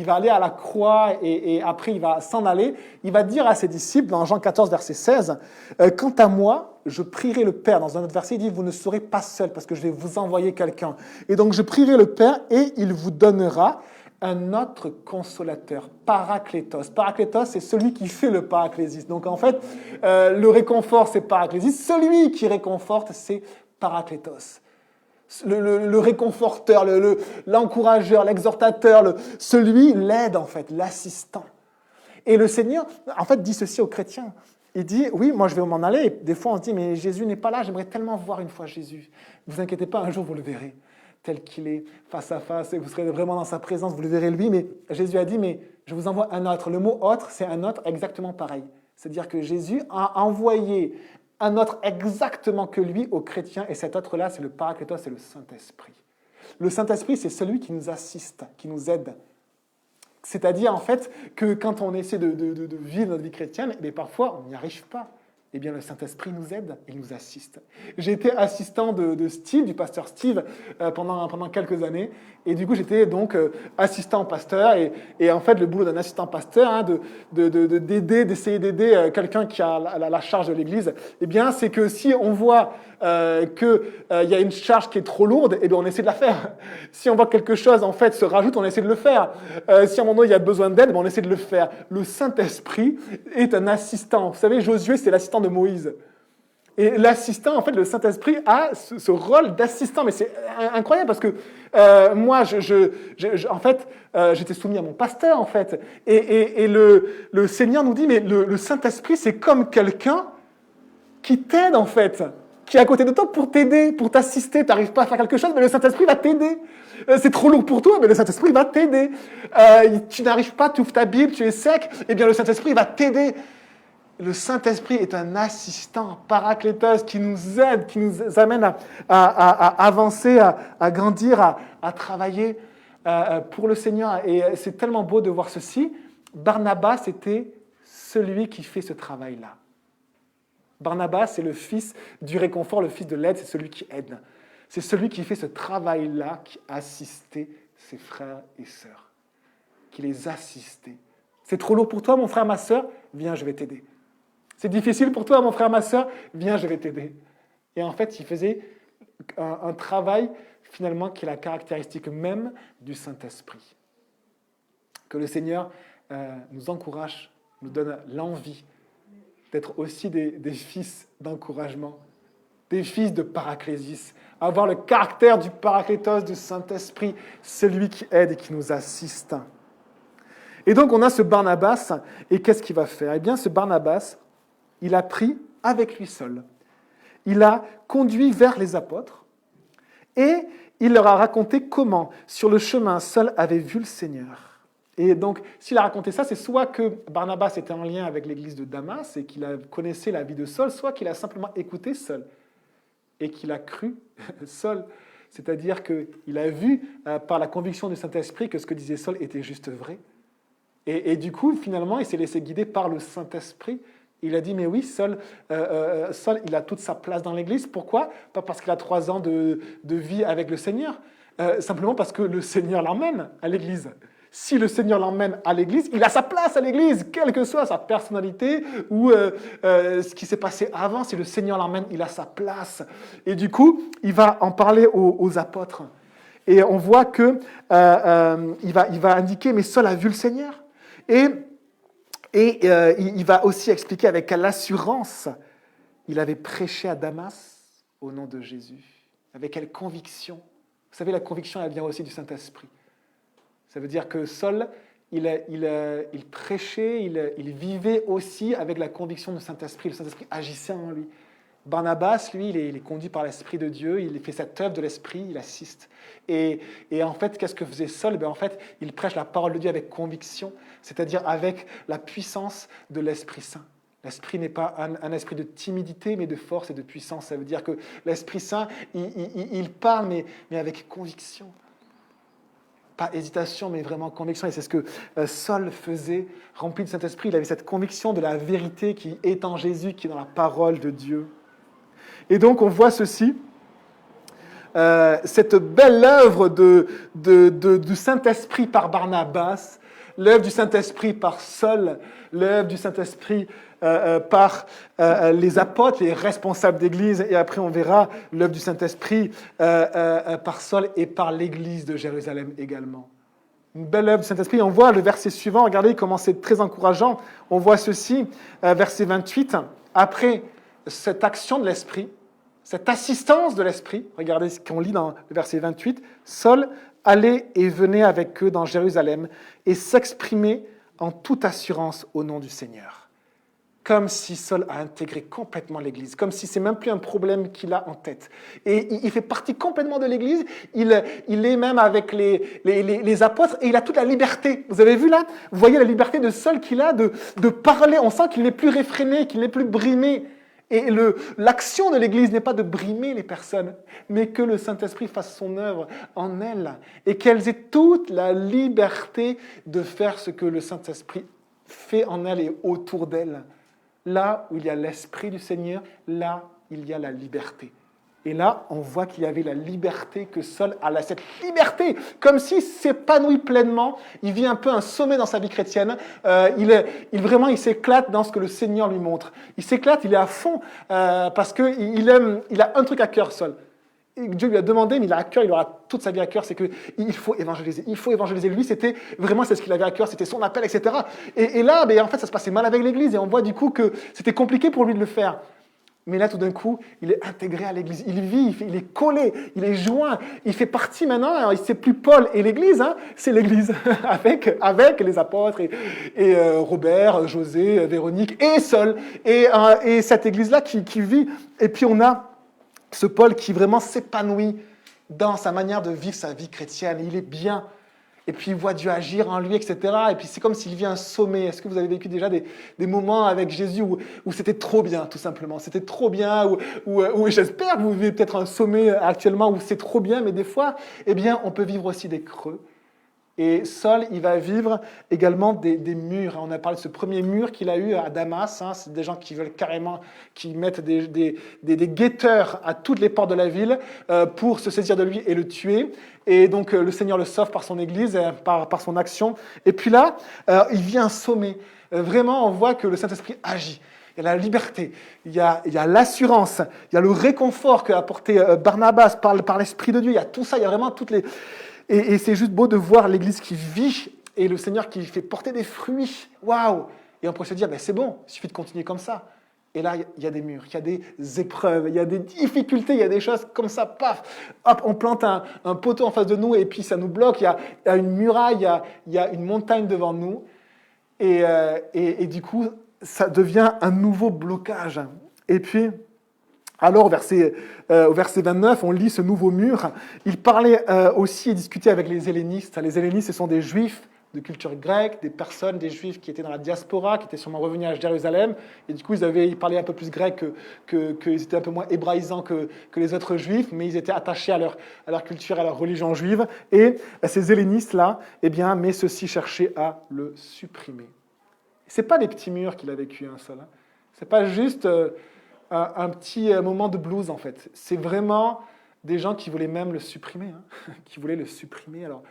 va aller à la croix et après il va s'en aller, il va dire à ses disciples, dans Jean 14, verset 16, « Quant à moi, je prierai le Père. » Dans un autre verset, il dit « Vous ne serez pas seul parce que je vais vous envoyer quelqu'un. Et donc je prierai le Père et il vous donnera un autre consolateur, Paraclétos. Paraclétos, c'est celui qui fait le paraclésis. Donc en fait, le réconfort, c'est paraclésis. Celui qui réconforte, c'est Paraclétos. Le réconforteur, l'encourageur, l'exhortateur, celui, l'aide en fait, l'assistant. Et le Seigneur, en fait, dit ceci aux chrétiens. Il dit, oui, moi je vais m'en aller. Et des fois on se dit, mais Jésus n'est pas là, j'aimerais tellement voir une fois Jésus. Ne vous inquiétez pas, un jour vous le verrez, tel qu'il est, face à face, et vous serez vraiment dans sa présence, vous le verrez lui. Mais Jésus a dit, mais je vous envoie un autre. Le mot autre, c'est un autre exactement pareil. C'est-à-dire que Jésus a envoyé un autre exactement que lui aux chrétiens, et cet autre-là, c'est le Paraclétos, c'est le Saint-Esprit. Le Saint-Esprit, c'est celui qui nous assiste, qui nous aide. C'est-à-dire, en fait, que quand on essaie de vivre notre vie chrétienne, eh bien, parfois, on n'y arrive pas. Eh bien, le Saint-Esprit nous aide, il nous assiste. J'ai été assistant de Steve, du pasteur Steve, pendant quelques années. Et du coup, j'étais donc assistant pasteur. Et en fait, le boulot d'un assistant pasteur, hein, d'essayer d'aider quelqu'un qui a la charge de l'Église, eh bien, c'est que si on voit qu'il y a une charge qui est trop lourde, eh bien, on essaie de la faire. Si on voit que quelque chose, en fait, se rajoute, on essaie de le faire. Si à un moment donné, il y a besoin d'aide, on essaie de le faire. Le Saint-Esprit est un assistant. Vous savez, Josué, c'est l'assistant de Moïse. Et l'assistant, en fait, le Saint-Esprit a ce rôle d'assistant. Mais c'est incroyable parce que moi, en fait, j'étais soumis à mon pasteur, en fait. Et le Seigneur nous dit, mais le Saint-Esprit, c'est comme quelqu'un qui t'aide, en fait, qui est à côté de toi pour t'aider, pour t'assister. Tu n'arrives pas à faire quelque chose, mais le Saint-Esprit va t'aider. C'est trop lourd pour toi, mais le Saint-Esprit va t'aider. Tu n'arrives pas, tu ouvres ta Bible, tu es sec, eh bien le Saint-Esprit va t'aider. Le Saint-Esprit est un assistant, paraclétos, qui nous aide, qui nous amène à avancer, à grandir, à travailler pour le Seigneur. Et c'est tellement beau de voir ceci. Barnabas était celui qui fait ce travail-là. Barnabas, c'est le fils du réconfort, le fils de l'aide, c'est celui qui aide. C'est celui qui fait ce travail-là, qui assistait ses frères et sœurs, qui les assistait. C'est trop lourd pour toi, mon frère, ma sœur? Viens, je vais t'aider. C'est difficile pour toi, mon frère, ma sœur? Viens, je vais t'aider. Et en fait, il faisait un travail, finalement, qui est la caractéristique même du Saint-Esprit. Que le Seigneur nous encourage, nous donne l'envie d'être aussi des fils d'encouragement, des fils de paraclésis, avoir le caractère du paraclétos, du Saint-Esprit, celui qui aide et qui nous assiste. Et donc, on a ce Barnabas, et qu'est-ce qu'il va faire? Eh bien, ce Barnabas, il a pris avec lui seul. Il a conduit vers les apôtres, et il leur a raconté comment, sur le chemin, seul avait vu le Seigneur. Et donc, s'il a raconté ça, c'est soit que Barnabas était en lien avec l'église de Damas et qu'il connaissait la vie de Saul, soit qu'il a simplement écouté Saul et qu'il a cru Saul. C'est-à-dire qu'il a vu par la conviction du Saint-Esprit que ce que disait Saul était juste vrai. Et du coup, finalement, il s'est laissé guider par le Saint-Esprit. Il a dit, mais oui, Saul, il a toute sa place dans l'église. Pourquoi? Pas parce qu'il a 3 ans de vie avec le Seigneur, simplement parce que le Seigneur l'emmène à l'église. Si le Seigneur l'emmène à l'église, il a sa place à l'église, quelle que soit sa personnalité ou ce qui s'est passé avant. Si le Seigneur l'emmène, il a sa place. Et du coup, il va en parler aux apôtres. Et on voit que il va indiquer, mais Saul a vu le Seigneur. Et il va aussi expliquer avec quelle assurance il avait prêché à Damas au nom de Jésus. Avec quelle conviction. Vous savez, la conviction, elle vient aussi du Saint-Esprit. Ça veut dire que Saul, il prêchait, il vivait aussi avec la conviction du Saint-Esprit. Le Saint-Esprit agissait en lui. Barnabas, lui, il est conduit par l'Esprit de Dieu, il fait cette œuvre de l'Esprit, il assiste. Et en fait, qu'est-ce que faisait Saul? En fait, il prêche la parole de Dieu avec conviction, c'est-à-dire avec la puissance de l'Esprit Saint. L'Esprit n'est pas un esprit de timidité, mais de force et de puissance. Ça veut dire que l'Esprit Saint, il parle, mais avec conviction. Pas hésitation, mais vraiment conviction. Et c'est ce que Saul faisait, rempli de Saint-Esprit. Il avait cette conviction de la vérité qui est en Jésus, qui est dans la parole de Dieu. Et donc, on voit ceci, cette belle œuvre du Saint-Esprit par Barnabas, l'œuvre du Saint-Esprit par Saul, l'œuvre du Saint-Esprit par les apôtres, les responsables d'Église, et après on verra l'œuvre du Saint-Esprit par Saul et par l'Église de Jérusalem également. Une belle œuvre du Saint-Esprit. On voit le verset suivant, regardez comment c'est très encourageant. On voit ceci, verset 28, après cette action de l'Esprit, cette assistance de l'Esprit, regardez ce qu'on lit dans le verset 28, Saul allait et venait avec eux dans Jérusalem et s'exprimait en toute assurance au nom du Seigneur. Comme si Saul a intégré complètement l'Église, comme si c'est même plus un problème qu'il a en tête. Et il fait partie complètement de l'Église, il est même avec les apôtres et il a toute la liberté. Vous avez vu là? Vous voyez la liberté de Saul qu'il a de parler, on sent qu'il n'est plus réfréné, qu'il n'est plus brimé. Et l'action de l'Église n'est pas de brimer les personnes, mais que le Saint-Esprit fasse son œuvre en elles et qu'elles aient toute la liberté de faire ce que le Saint-Esprit fait en elles et autour d'elles. Là où il y a l'Esprit du Seigneur, là il y a la liberté. Et là, on voit qu'il y avait la liberté, que Saul a cette liberté, comme s'il s'épanouit pleinement. Il vit un peu un sommet dans sa vie chrétienne. Il s'éclate dans ce que le Seigneur lui montre. Il s'éclate, il est à fond, parce qu'il a un truc à cœur, Saul. Et Dieu lui a demandé, mais il a à cœur, il aura toute sa vie à cœur, c'est qu'il faut évangéliser. Il faut évangéliser. Lui, c'est ce qu'il avait à cœur, c'était son appel, etc. Et là, en fait, ça se passait mal avec l'Église, et on voit du coup que c'était compliqué pour lui de le faire. Mais là, tout d'un coup, il est intégré à l'Église. Il vit, il est collé, il est joint. Il fait partie maintenant. Alors, c'est plus Paul et l'Église, c'est l'Église avec les apôtres et Robert, José, Véronique et Saul. Et cette Église-là qui vit. Et puis on a ce Paul qui vraiment s'épanouit dans sa manière de vivre sa vie chrétienne. Il est bien. Et puis il voit Dieu agir en lui, etc. Et puis c'est comme s'il vit un sommet. Est-ce que vous avez vécu déjà des moments avec Jésus où c'était trop bien, tout simplement? C'était trop bien, où j'espère que vous vivez peut-être un sommet actuellement où c'est trop bien, mais des fois, on peut vivre aussi des creux. Et Saul, il va vivre également des murs. On a parlé de ce premier mur qu'il a eu à Damas. C'est des gens qui veulent carrément, qui mettent des guetteurs à toutes les portes de la ville pour se saisir de lui et le tuer. Et donc le Seigneur le sauve par son Église, par son action. Et puis là, il vient un sommet. Vraiment, on voit que le Saint-Esprit agit. Il y a la liberté, il y a l'assurance, il y a le réconfort qu'a apporté Barnabas par l'Esprit de Dieu. Il y a tout ça, il y a vraiment toutes les... Et c'est juste beau de voir l'Église qui vit et le Seigneur qui fait porter des fruits. Waouh! Et on pourrait se dire, c'est bon, il suffit de continuer comme ça. Et là, il y a des murs, il y a des épreuves, il y a des difficultés, il y a des choses comme ça, paf! Hop, on plante un poteau en face de nous et puis ça nous bloque. Il y a une muraille, il y a une montagne devant nous. Et du coup, ça devient un nouveau blocage. Et puis... Alors, au verset 29, on lit ce nouveau mur. Il parlait aussi et discutait avec les hellénistes. Les hellénistes, ce sont des juifs de culture grecque, des juifs qui étaient dans la diaspora, qui étaient sûrement revenus à Jérusalem. Et du coup, ils parlaient un peu plus grec, qu'ils étaient un peu moins hébraïsants que les autres juifs, mais ils étaient attachés à leur culture, à leur religion juive. Et ces hellénistes-là, mais ceux-ci cherchaient à le supprimer. Ce n'est pas des petits murs qu'il a vécu, Saul. Ce n'est pas juste... un petit moment de blues, en fait. C'est vraiment des gens qui voulaient même le supprimer, qui voulaient le supprimer. Alors,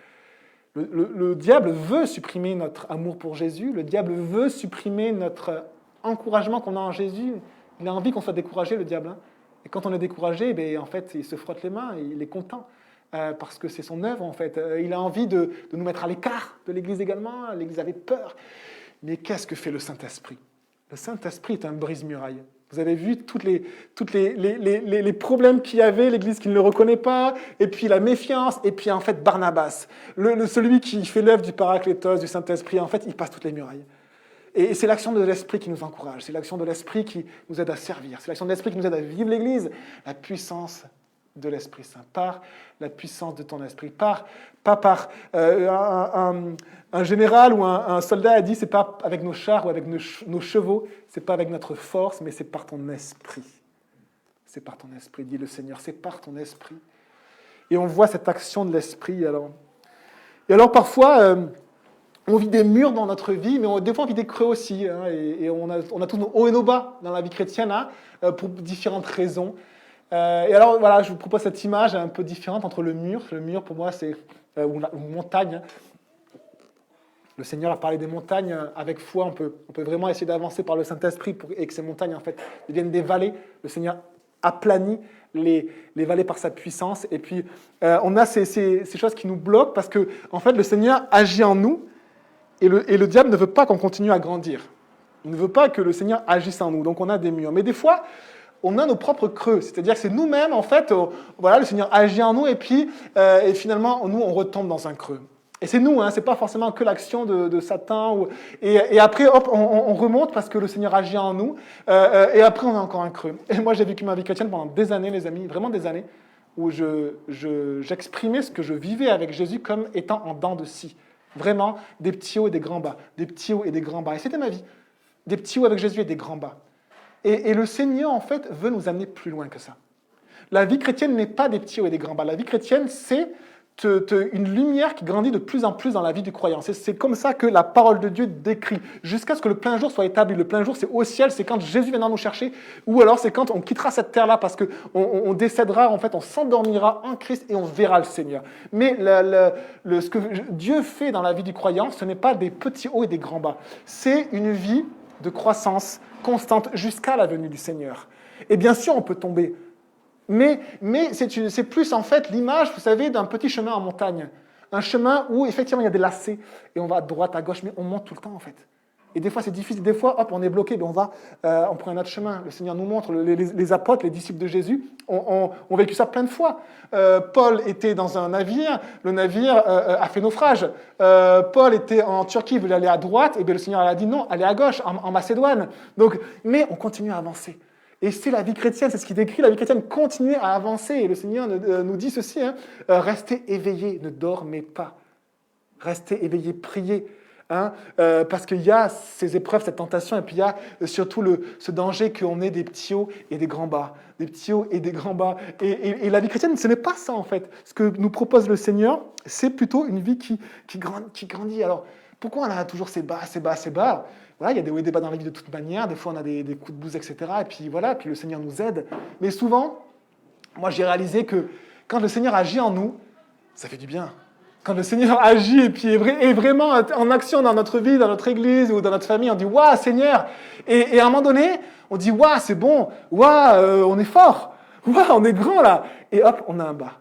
Le diable veut supprimer notre amour pour Jésus, le diable veut supprimer notre encouragement qu'on a en Jésus. Il a envie qu'on soit découragé, le diable. Hein. Et quand on est découragé, ben, en fait, il se frotte les mains, et il est content, parce que c'est son œuvre, en fait. Il a envie de nous mettre à l'écart de l'Église également. L'Église avait peur. Mais qu'est-ce que fait le Saint-Esprit? Le Saint-Esprit est un brise-muraille. Vous avez vu tous les problèmes qu'il y avait, l'Église qui ne le reconnaît pas, et puis la méfiance, et puis en fait Barnabas, celui qui fait l'œuvre du Paraclétos, du Saint-Esprit, en fait, il passe toutes les murailles. Et c'est l'action de l'Esprit qui nous encourage, c'est l'action de l'Esprit qui nous aide à servir, c'est l'action de l'Esprit qui nous aide à vivre l'Église, la puissance de l'Esprit Saint, par la puissance de ton Esprit, pas par un général ou un soldat a dit, c'est pas avec nos chars ou avec nos chevaux, c'est pas avec notre force, mais c'est par ton Esprit. C'est par ton Esprit, dit le Seigneur, c'est par ton Esprit. Et on voit cette action de l'Esprit alors. Et alors parfois, on vit des murs dans notre vie, mais des fois on vit des creux aussi, hein, et on a tous nos hauts et nos bas dans la vie chrétienne, hein, pour différentes raisons. Et alors, voilà, je vous propose cette image un peu différente entre le mur. Le mur, pour moi, c'est une montagne. Le Seigneur a parlé des montagnes. Avec foi, on peut vraiment essayer d'avancer par le Saint-Esprit et que ces montagnes, en fait, deviennent des vallées. Le Seigneur aplanit les vallées par sa puissance. Et puis, on a ces choses qui nous bloquent parce que, en fait, le Seigneur agit en nous et le diable ne veut pas qu'on continue à grandir. Il ne veut pas que le Seigneur agisse en nous. Donc, on a des murs. Mais des fois, on a nos propres creux, c'est-à-dire que c'est nous-mêmes, en fait, voilà, le Seigneur agit en nous, et puis, et finalement, nous, on retombe dans un creux. Et c'est nous, hein, c'est pas forcément que l'action de Satan, et après, hop, on remonte parce que le Seigneur agit en nous, et après, on a encore un creux. Et moi, j'ai vécu ma vie chrétienne pendant des années, les amis, vraiment des années, où j'exprimais ce que je vivais avec Jésus comme étant en dents de scie. Vraiment, des petits hauts et des grands bas, des petits hauts et des grands bas. Et c'était ma vie. Des petits hauts avec Jésus et des grands bas. Et le Seigneur, en fait, veut nous amener plus loin que ça. La vie chrétienne n'est pas des petits hauts et des grands bas. La vie chrétienne, c'est une lumière qui grandit de plus en plus dans la vie du croyant. C'est comme ça que la parole de Dieu décrit, jusqu'à ce que le plein jour soit établi. Le plein jour, c'est au ciel, c'est quand Jésus viendra nous chercher, ou alors c'est quand on quittera cette terre-là, parce qu'on décédera, en fait, on s'endormira en Christ et on verra le Seigneur. Mais ce que Dieu fait dans la vie du croyant, ce n'est pas des petits hauts et des grands bas. C'est une vie de croissance constante jusqu'à la venue du Seigneur. Et bien sûr, on peut tomber. Mais c'est plus en fait l'image, vous savez, d'un petit chemin en montagne. Un chemin où effectivement il y a des lacets, et on va à droite, à gauche, mais on monte tout le temps en fait. Et des fois c'est difficile, des fois hop, on est bloqué, mais on prend un autre chemin. Le Seigneur nous montre, les apôtres, les disciples de Jésus ont vécu ça plein de fois. Paul était dans un navire, le navire a fait naufrage. Paul était en Turquie, il voulait aller à droite, et bien le Seigneur a dit non, allez à gauche, en Macédoine. Donc, mais on continue à avancer. Et c'est la vie chrétienne, c'est ce qui décrit la vie chrétienne, continuer à avancer. Et le Seigneur nous dit ceci, hein, restez éveillés, ne dormez pas. Restez éveillés, priez. Hein, parce qu'il y a ces épreuves, cette tentation, et puis il y a surtout ce danger qu'on ait des petits hauts et des grands bas. Des petits hauts et des grands bas. Et la vie chrétienne, ce n'est pas ça en fait. Ce que nous propose le Seigneur, c'est plutôt une vie qui grandit. Alors, pourquoi on a toujours ces bas, ces bas, ces bas ? Voilà, il y a des hauts et des bas dans la vie de toute manière, des fois on a des coups de bouse, etc. Et puis voilà, puis le Seigneur nous aide. Mais souvent, moi j'ai réalisé que quand le Seigneur agit en nous, ça fait du bien. Quand le Seigneur agit et puis est vraiment en action dans notre vie, dans notre église ou dans notre famille, on dit « Waouh, Seigneur !» Et à un moment donné, on dit « Waouh, c'est bon, waouh, on est fort, waouh, on est grand là !» Et hop, on a un bas.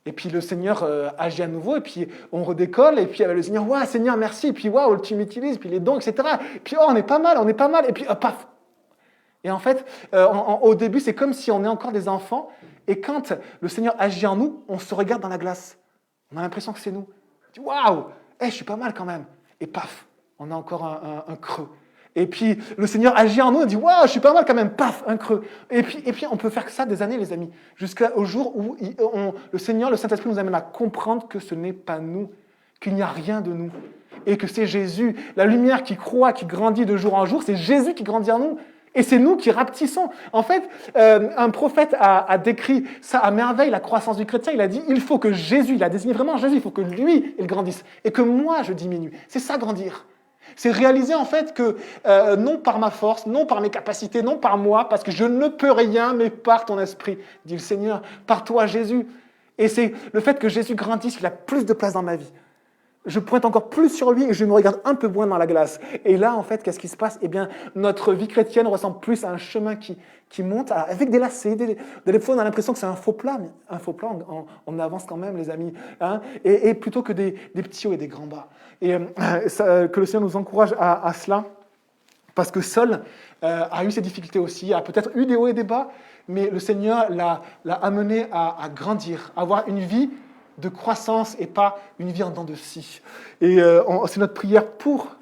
Et puis le Seigneur agit à nouveau, et puis on redécolle, et puis le Seigneur, waouh, Seigneur, merci, et puis waouh, tu m'utilises, puis les dons, etc. Et puis oh, on est pas mal, et puis paf. Et en fait, au début, c'est comme si on est encore des enfants, et quand le Seigneur agit en nous, on se regarde dans la glace. On a l'impression que c'est nous. On dit waouh, je suis pas mal quand même. Et paf, on a encore un creux. Et puis le Seigneur agit en nous, on dit waouh, je suis pas mal quand même, paf, un creux. Et puis on peut faire ça des années, les amis, jusqu'au jour où le Seigneur, le Saint-Esprit nous amène à comprendre que ce n'est pas nous, qu'il n'y a rien de nous, et que c'est Jésus, la lumière qui croît, qui grandit de jour en jour, c'est Jésus qui grandit en nous. Et c'est nous qui rapetissons. En fait, un prophète a décrit ça à merveille, la croissance du chrétien. Il a dit, il faut que Jésus, il a désigné vraiment Jésus, il faut que lui, il grandisse, et que moi, je diminue. C'est ça, grandir. C'est réaliser en fait que non par ma force, non par mes capacités, non par moi, parce que je ne peux rien, mais par ton esprit, dit le Seigneur, par toi Jésus. Et c'est le fait que Jésus grandisse, qu'il a plus de place dans ma vie. je pointe encore plus sur lui et je me regarde un peu moins dans la glace. Et là, en fait, qu'est-ce qui se passe? Eh bien, notre vie chrétienne ressemble plus à un chemin qui monte avec des lacets. Des fois, on a l'impression que c'est un faux plat, mais un faux plat, on avance quand même, les amis. Hein, et plutôt que des petits hauts et des grands bas. Et que le Seigneur nous encourage à cela. Parce que Saul a eu ses difficultés aussi, a peut-être eu des hauts et des bas, mais le Seigneur l'a amené à grandir, à avoir une vie de croissance et pas une vie en dents de scie. Et c'est notre prière pour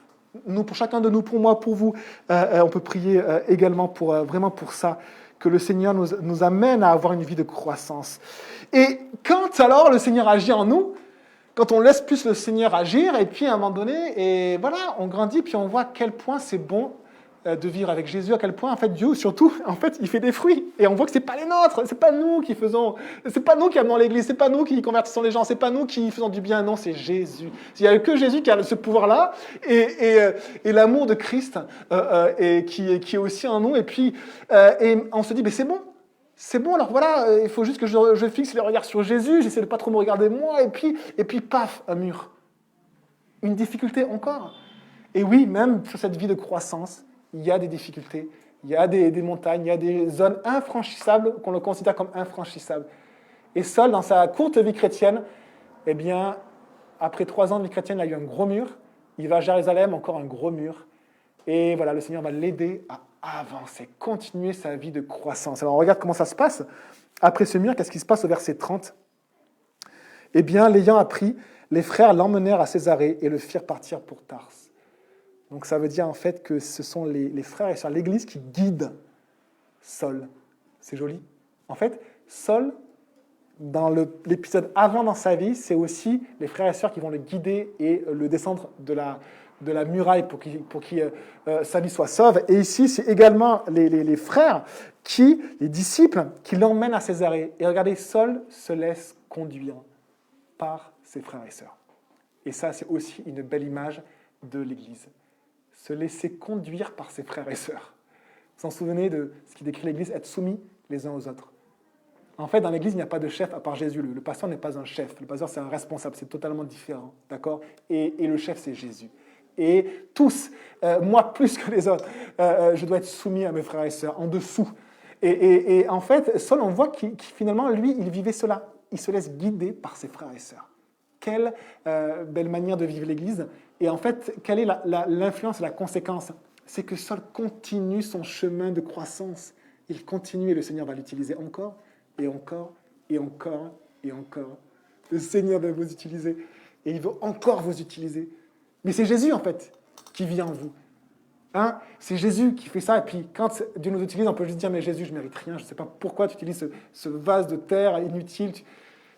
nous, pour chacun de nous, pour moi, pour vous. On peut prier également vraiment pour ça, que le Seigneur nous amène à avoir une vie de croissance. Et quand alors le Seigneur agit en nous, quand on laisse plus le Seigneur agir, et puis à un moment donné, et voilà, on grandit, puis on voit à quel point c'est bon de vivre avec Jésus, à quel point, en fait, Dieu, surtout, en fait, il fait des fruits. Et on voit que c'est pas les nôtres, c'est pas nous qui faisons, c'est pas nous qui amenons l'église, c'est pas nous qui convertissons les gens, c'est pas nous qui faisons du bien, non, c'est Jésus. Il n'y a que Jésus qui a ce pouvoir-là, et l'amour de Christ, qui est aussi en nous, et puis, et on se dit, mais c'est bon, alors voilà, il faut juste que je fixe les regards sur Jésus, j'essaie de pas trop me regarder moi, et puis paf, un mur. Une difficulté encore. Et oui, même sur cette vie de croissance, il y a des difficultés, il y a des montagnes, il y a des zones infranchissables qu'on le considère comme infranchissables. Et Saul, dans sa courte vie chrétienne, eh bien, après 3 ans de vie chrétienne, il a eu un gros mur. Il va à Jérusalem, encore un gros mur. Et voilà, le Seigneur va l'aider à avancer, continuer sa vie de croissance. Alors, on regarde comment ça se passe. Après ce mur, qu'est-ce qui se passe au verset 30 ? Eh bien, l'ayant appris, les frères l'emmenèrent à Césarée et le firent partir pour Tars. Donc ça veut dire en fait que ce sont les frères et sœurs, l'Église qui guide Saul. C'est joli. En fait, Saul, dans l'épisode avant dans sa vie, c'est aussi les frères et sœurs qui vont le guider et le descendre de la muraille pour qu'il sa vie soit sauve. Et ici, c'est également les frères, les disciples, qui l'emmènent à Césarée. Et regardez, Saul se laisse conduire par ses frères et sœurs. Et ça, c'est aussi une belle image de l'Église. Se laisser conduire par ses frères et sœurs. Vous vous en souvenez de ce qui décrit l'Église, être soumis les uns aux autres. En fait, dans l'Église, il n'y a pas de chef à part Jésus. Le pasteur n'est pas un chef. Le pasteur, c'est un responsable. C'est totalement différent. D'accord ? Et le chef, c'est Jésus. Et tous, moi plus que les autres, je dois être soumis à mes frères et sœurs, en dessous. Et en fait, Saul, on voit qu'il finalement, lui, il vivait cela. Il se laisse guider par ses frères et sœurs. Quelle belle manière de vivre l'Église. Et en fait, quelle est l'influence et la conséquence ? C'est que Saul continue son chemin de croissance. Il continue et le Seigneur va l'utiliser encore, et encore, et encore, et encore. Le Seigneur va vous utiliser, et il veut encore vous utiliser. Mais c'est Jésus, en fait, qui vit en vous. Hein ? C'est Jésus qui fait ça, et puis quand Dieu nous utilise, on peut juste dire, mais Jésus, je ne mérite rien, je ne sais pas pourquoi tu utilises ce vase de terre inutile,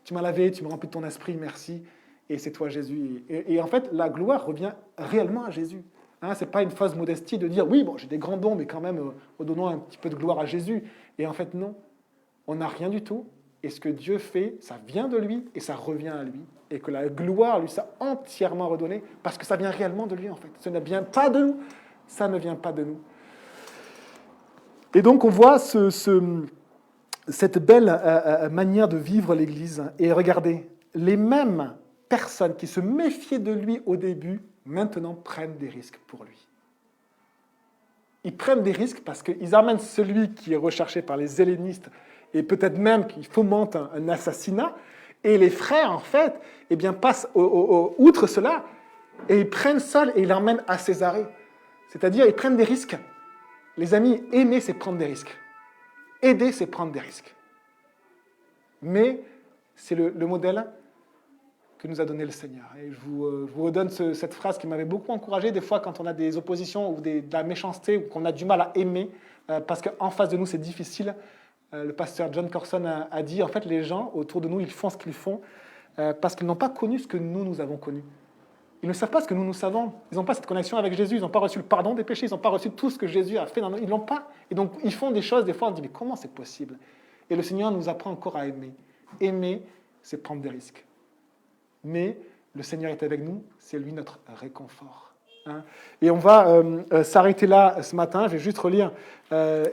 tu m'as lavé, tu me remplis de ton esprit, merci. Et c'est toi, Jésus. Et en fait, la gloire revient réellement à Jésus. Hein, ce n'est pas une fausse modestie de dire, oui, bon, j'ai des grands dons, mais quand même, donnons un petit peu de gloire à Jésus. Et en fait, non. On n'a rien du tout. Et ce que Dieu fait, ça vient de lui et ça revient à lui. Et que la gloire lui soit entièrement redonnée parce que ça vient réellement de lui, en fait. Ça ne vient pas de nous. Ça ne vient pas de nous. Et donc, on voit cette belle manière de vivre l'Église. Et regardez, les mêmes personnes qui se méfiaient de lui au début, maintenant prennent des risques pour lui. Ils prennent des risques parce qu'ils amènent celui qui est recherché par les hellénistes et peut-être même qu'ils fomentent un assassinat. Et les frères, en fait, eh bien, passent outre cela et ils prennent Saul et ils l'emmènent à Césarée. C'est-à-dire, ils prennent des risques. Les amis, aimer, c'est prendre des risques. Aider, c'est prendre des risques. Mais c'est le modèle que nous a donné le Seigneur. Et je vous redonne cette phrase qui m'avait beaucoup encouragé, des fois quand on a des oppositions ou de la méchanceté, ou qu'on a du mal à aimer, parce qu'en face de nous c'est difficile. Le pasteur John Corson a dit, en fait, les gens autour de nous, ils font ce qu'ils font parce qu'ils n'ont pas connu ce que nous avons connu. Ils ne savent pas ce que nous savons. Ils n'ont pas cette connexion avec Jésus, ils n'ont pas reçu le pardon des péchés, ils n'ont pas reçu tout ce que Jésus a fait dans nous. Ils ne l'ont pas. Et donc, ils font des choses, des fois, on dit, mais comment c'est possible ? Et le Seigneur nous apprend encore à aimer. Aimer, c'est prendre des risques. Mais le Seigneur est avec nous, c'est lui notre réconfort. Hein. Et on va s'arrêter là ce matin, je vais juste relire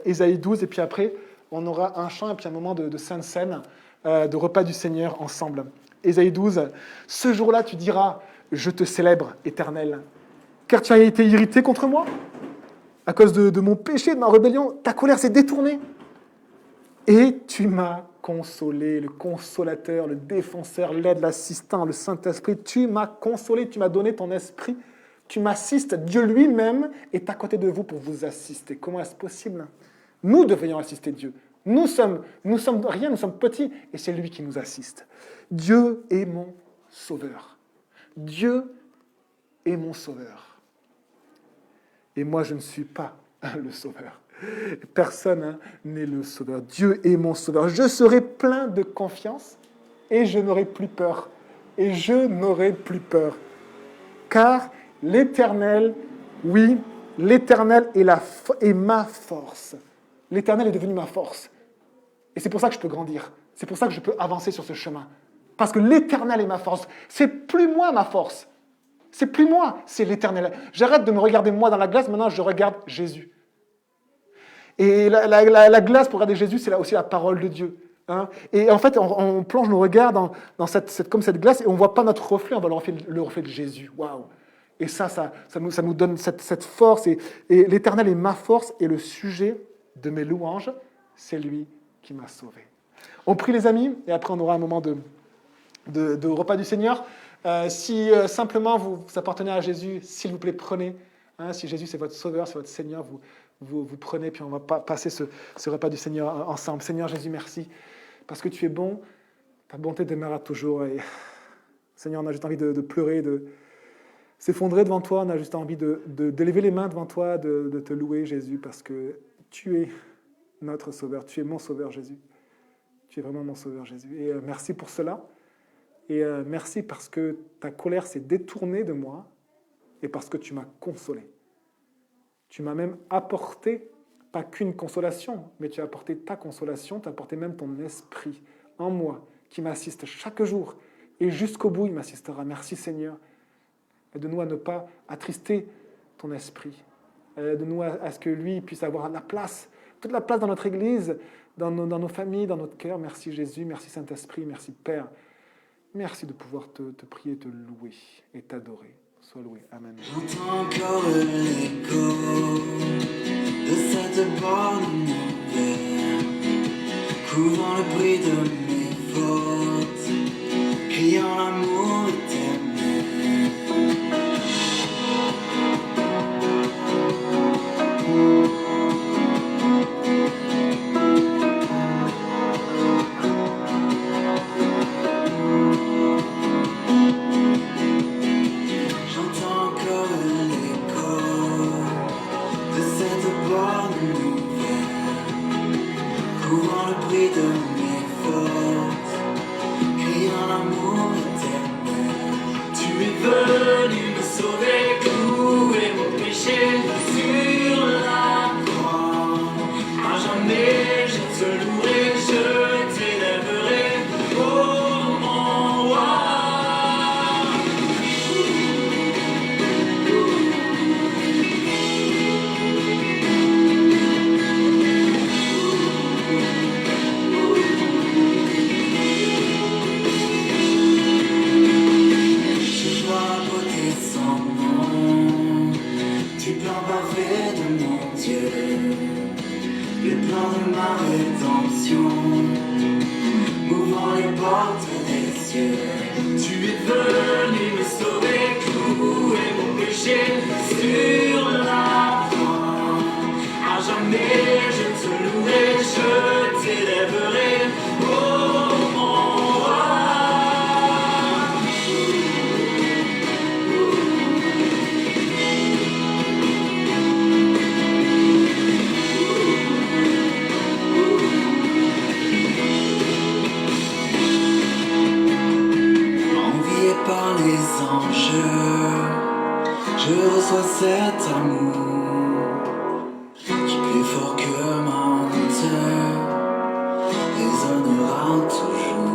Ésaïe 12, et puis après, on aura un chant et puis un moment de Sainte Seine, de repas du Seigneur ensemble. Ésaïe 12, ce jour-là, tu diras, je te célèbre, Éternel, car tu as été irrité contre moi. À cause de mon péché, de ma rébellion, ta colère s'est détournée. Et tu m'as consolé, le consolateur, le défenseur, l'aide, l'assistant, le Saint-Esprit. Tu m'as consolé, tu m'as donné ton esprit. Tu m'assistes. Dieu lui-même est à côté de vous pour vous assister. Comment est-ce possible? Nous devrions assister Dieu. Nous sommes rien, nous sommes petits, et c'est lui qui nous assiste. Dieu est mon sauveur. Dieu est mon sauveur. Et moi, je ne suis pas le sauveur. Personne n'est le sauveur. Dieu est mon sauveur. Je serai plein de confiance et je n'aurai plus peur. Et je n'aurai plus peur. Car l'Éternel, oui, l'Éternel est ma force. L'Éternel est devenu ma force. Et c'est pour ça que je peux grandir. C'est pour ça que je peux avancer sur ce chemin. Parce que l'Éternel est ma force. C'est plus moi ma force. C'est plus moi, c'est l'Éternel. J'arrête de me regarder moi dans la glace, maintenant je regarde Jésus. Et la glace pour regarder Jésus, c'est aussi la parole de Dieu. Hein. Et en fait, on plonge nos regards dans comme cette glace et on ne voit pas notre reflet, on voit le reflet de Jésus. Waouh! Et ça nous donne cette force. Et l'Éternel est ma force et le sujet de mes louanges, c'est lui qui m'a sauvé. On prie les amis et après on aura un moment de repas du Seigneur. Si simplement vous appartenez à Jésus, s'il vous plaît, prenez. Hein, si Jésus c'est votre sauveur, c'est votre Seigneur, vous prenez, puis on va passer ce repas du Seigneur ensemble. Seigneur Jésus, merci, parce que tu es bon, ta bonté demeurera toujours. Et, Seigneur, on a juste envie de pleurer, de s'effondrer devant toi, on a juste envie de lever les mains devant toi, de te louer, Jésus, parce que tu es notre sauveur, tu es mon sauveur, Jésus. Tu es vraiment mon sauveur, Jésus. Et merci pour cela. Et merci parce que ta colère s'est détournée de moi et parce que tu m'as consolé. Tu m'as même apporté, pas qu'une consolation, mais tu as apporté ta consolation, tu as apporté même ton esprit en moi qui m'assiste chaque jour et jusqu'au bout il m'assistera. Merci Seigneur. Aide-nous à ne pas attrister ton esprit. Aide-nous à ce que lui puisse avoir la place, toute la place dans notre Église, dans nos familles, dans notre cœur. Merci Jésus, merci Saint-Esprit, merci Père. Merci de pouvoir te prier, te louer et t'adorer. Sois loué. Amen. J'entends encore l'écho de cette bonne nouvelle, couvrant le bruit de mes fautes, criant l'amour éternel. Cet amour qui plus fort que ma honte résonnera toujours.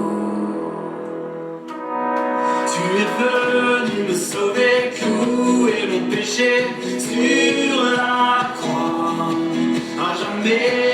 Tu es venu me sauver, clouer mon péché sur la croix. À jamais